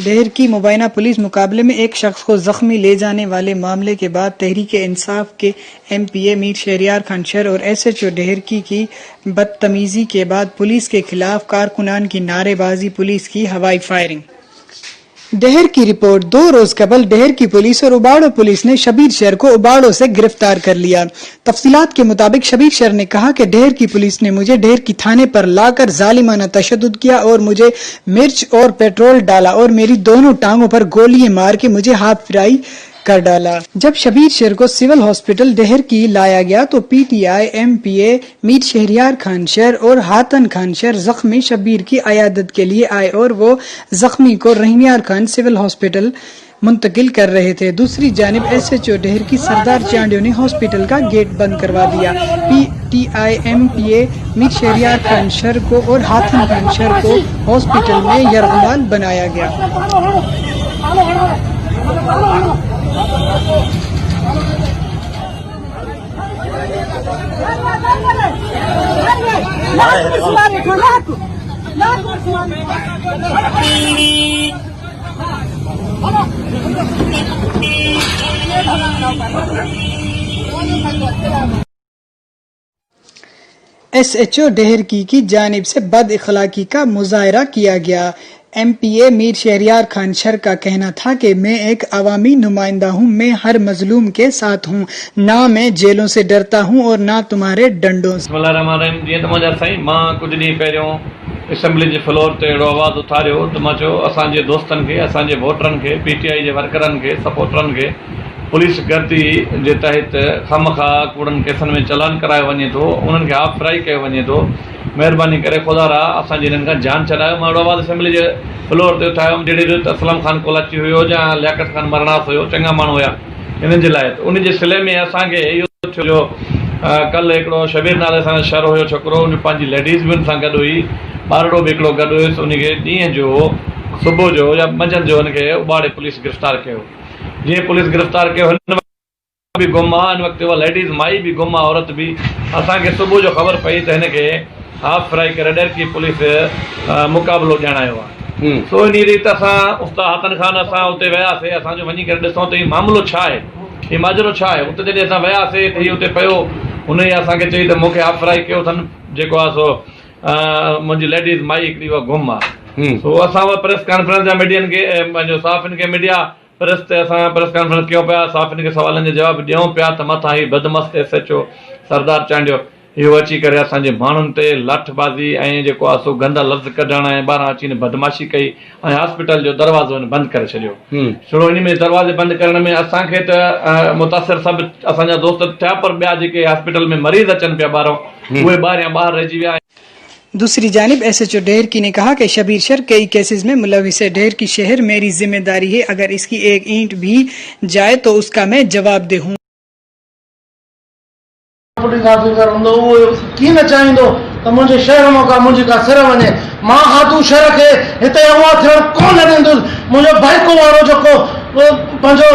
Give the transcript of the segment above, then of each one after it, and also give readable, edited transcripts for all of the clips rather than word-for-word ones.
There की मुबैना police मुकाबले में एक शख्स को जख्मी ले जाने वाले मामले के बाद तहरीक-ए-इंसाफ के MPA मीर शहरियार खान शर और SHO देहर की बदतमीजी के बाद पुलिस के खिलाफ कारकुनान की नारेबाजी, पुलिस की हवाई फायरिंग। देहर की रिपोर्ट। 2 रोज कबल देहर की पुलिस और उबाड़ो पुलिस ने शबीर शर को उबाड़ो से गिरफ्तार कर लिया। तफसीलात के मुताबिक शबीर शर ने कहा कि देहर की पुलिस ने मुझे देहर की थाने पर लाकर जालिमाना तशद्दुद किया और मुझे मिर्च और पेट्रोल डाला और मेरी दोनों टांगों पर गोलियां मार के मुझे हाथ फ्राई कर डाला। जब शबीर शर को सिविल हॉस्पिटल देहर की लाया गया तो PTI MPA मीर शहरियार खान शर और हातन खान शर जख्मी शबीर की अयादत के लिए आए और वो जख्मी को रहीमियार खान सिविल हॉस्पिटल मुंतकिल कर रहे थे। दूसरी जानिब SHO देहर की सरदार चांडियों ने हॉस्पिटल का गेट बंद करवा दिया। PTI MPA मीर शहरियार खान शर को और हातन खान शर को हॉस्पिटल में यरगमाल बनाया गया। SHO देहर की जानिब से बद इखलाकी का मुजाहरा किया गया। MPA मीर शहरियार खान शर का कहना था कि मैं एक अवामी नुमाइंदा हूँ, मैं हर मजलूम के साथ हूँ, ना मैं जेलों से डरता हूँ और ना तुम्हारे डंडों से। कुछ ॾींहं पहिरियों असेंबली जे फ्लोर ते अहिड़ो आवाज़ उथारियो त मां चयो असांजे दोस्तनि खे, असांजे वोटरनि खे, PTI जे वर्करनि खे, सपोर्टरनि खे पुलिस गर्दी जे तहत खामखा कूड़नि केसनि में चलान करायो वञे थो, उन्हनि खे हाफ फ्राई कयो वञे थो। महिरबानी करे ख़ुदा रा असांजे हिननि खां जान छॾायो। मां अहिड़ो आवाज़ असेंबली जे फ्लोर ते उठायो जहिड़ी असलम ख़ान कोलाची हुयो या लियाकत खान मरनास हुयो, चङा माण्हू हुया हिननि जे लाइ। उन जे सिले में असांखे इहो थियो कल्ह हिकिड़ो शबीर नाले सां शर हुयो छोकिरो, उन पंहिंजी लेडीज़ बि हुन सां गॾु हुई, ॿारड़ो बि हिकिड़ो गॾु हुयुसि। उनखे ॾींहं जो सुबुह जो या मंझंदि जो हुनखे उबाड़े पुलिस गिरफ़्तार कयो। जीअं पुलिस गिरफ़्तार कयो हिन बि गुम आहे, हिन वक़्तु उहा लेडीज़ माई बि गुम आहे, औरत बि। असांखे सुबुह जो ख़बर पई त हिनखे हाफ फ्राई करे देहर की पुलिस मुक़ाबिलो ॼाणायो आहे। सो इन रीति असां उस्ताद हातन खान असां उते वियासीं, असांजो वञी करे ॾिसूं त हीउ मामिलो छा आहे, हीउ माजरो छा आहे। उते जॾहिं असां वियासीं त हीउ उते पियो, हुन ई असांखे चई त मूंखे हाफ फ्राई कयो अथनि, जेको आहे सो मुंहिंजी लेडीज़ माई हिकिड़ी उहा गुम आहे। सो असां उहा प्रेस कॉन्फ्रेंस जा मीडियनि खे, पंहिंजो साफ़िन खे, मीडिया प्रेस ते असां प्रेस कॉन्फ्रेंस कयूं पिया, साफ़िन खे सवालनि जो जवाब ॾियूं पिया त मथां ही बदमस्त SHO सरदार चांडियो इहो अची करे असांजे माण्हुनि ते लाठबाज़ी ऐं जेको आहे सो गंदा लफ़्ज़ कढण ऐं ॿाहिरां अची बदमाशी कई ऐं हॉस्पिटल जो दरवाज़ो बंदि करे छॾियो। छो इन में दरवाज़े बंदि करण में असांखे त मुतासिर सभु असांजा दोस्त थिया, पर ॿिया जेके हॉस्पिटल में मरीज़ अचनि पिया ॿाहिरों, उहे ॿाहिरि रहिजी विया। दूसरी जानिब SHO देहर की ने कहा कि शबीर शर कई केसेस में मुलविस है। देहर की शहर मेरी जिम्मेदारी है, अगर इसकी एक ईंट भी जाए तो उसका मैं जवाब दे हूँ। मुझे शहर मौका मुझे का सिर वने मां हाथू शहर के हिते अवा थियण कोन ॾींदुसि। मुंहिंजो भाइको वारो जेको पंहिंजो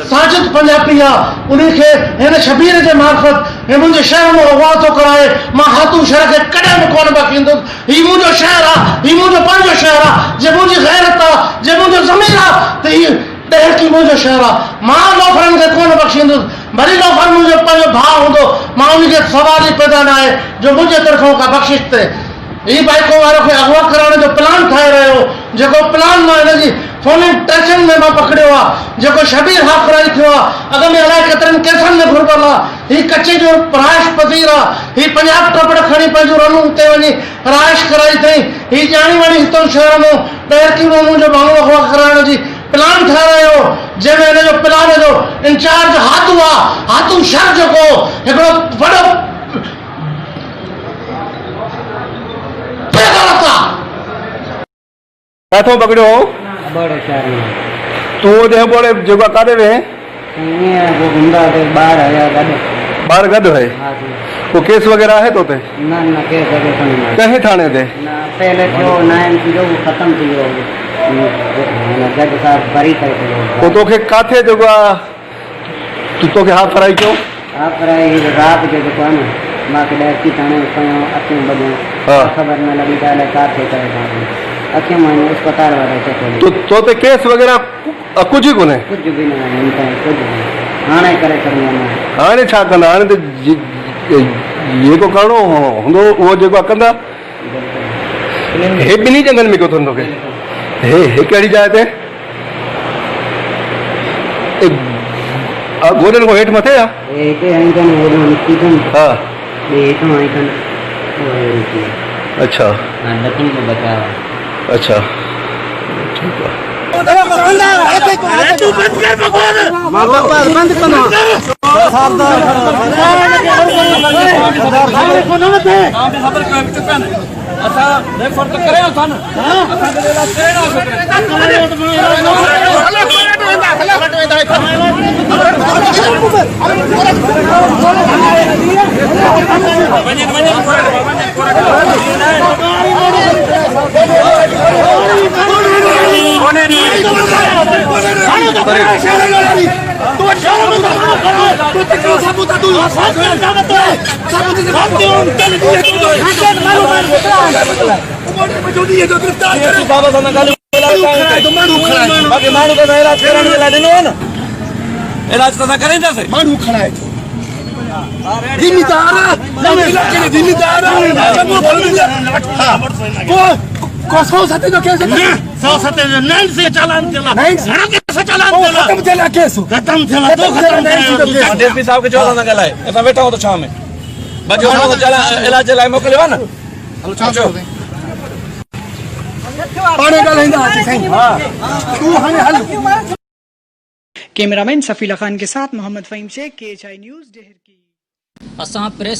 साजिद पंजाबी आहे, उनखे हिन शबीर जे मार्फत मुंहिंजे शहर में अगवा थो कराए। मां हाथू शहर के कॾहिं बि कोन बख़ींदुसि। हीउ मुंहिंजो शहर आहे, हीउ मुंहिंजो पंहिंजो शहर आहे, जे मुंहिंजी गैरत आहे, जे मुंहिंजो ज़मीन आहे, त हीउ देहर की मुंहिंजो शहर आहे। मां नौकरनि खे कोन बख़ींदुसि। भली नौकर मुंहिंजो पंहिंजो भाउ हूंदो, मां उनखे सवाल ई पैदा न आहे जो मुंहिंजे तरफ़ां का बख़्शिश थिए। हीउ बाइको वारो खे अगवा कराइण जो प्लान ठाहे रहियो, जेको प्लान मां हिनजी फोनिंग ट्रेकिंग में मां पकड़ियो आहे, जेको शबीर हाफ फ्राई थियो आहे, अॻ में अलाए केतिरनि केसनि में घुरबल आहे। हीउ कचे जो रहाइश पज़ीर आहे। हीउ 50 टोपड़ खणी पंहिंजो रनू ते वञी रहाइश कराई अथई। हीउ ॼाणी वञी हितां शहर में देहर की में मुंहिंजो माण्हू अगवा कराइण जी प्लान ठाहे रहियो, जंहिंमें हिनजो प्लान जो इंचार्ज हाथू आहे। हाथू शर जेको हिकिड़ो वॾो किथों पकड़ियो हो? बड़े शहर में। तू दे बड़े जगह कादे वे? ये वो गुंडा के बाहर आया गड। बाहर गड है? हां जी। को केस वगैरह है तो ते? ना ना केस वगैरह नहीं। कहे थाने दे? ना पहले जो 9 जो खत्म थी हो, जज साहब बरी कर दियो। तो के काथे जगह तू के हाथ फ्राई क्यों? हाथ फ्राई रात के दुकान मां के डर की थाने 8 बजे खबर में लगी डाले काथे करे। अखे माने अस्पताल वाले से तो ते केस वगैरह कुछ ही कोने कुछ भी न इनका कुछ भी हाणे करे करने में हाणे छा कंदा हाणे त ये को करणो हूंदो उहो जेको कंदा हे ॿिन्ही जंगल में कयो अथनि तोखे हे कहिड़ी जाइ ते गोॾनि खां हेठि मथे आहे हिते आइकन वो निकिदन हा ये तो आइकन अच्छा हां दक्षिण को बचाव अच्छा ठीक आहे इलाज तो करें जैसे माण्हू खड़ा है दिल्ली त आ रहा नवे इलाके में दिल्ली त आ रहा जम्मू को 107 जो केस 107 जो 9 से चालान केला 9 से चालान केला खत्म थियला केस खत्म थियला तो खत्म डीएसपी साहब के चोला ना गलाए एता बैठा हो तो छाव में बजो तो चला इलाज लाए मोकलियो ना हलो छाचो पाणे गलाइंदा आज साईं हां तू हाने हल कैमरामैन सफीला खान के साथ मोहम्मद फहीम शेख, KHI न्यूज़, डेहर की। असां प्रेस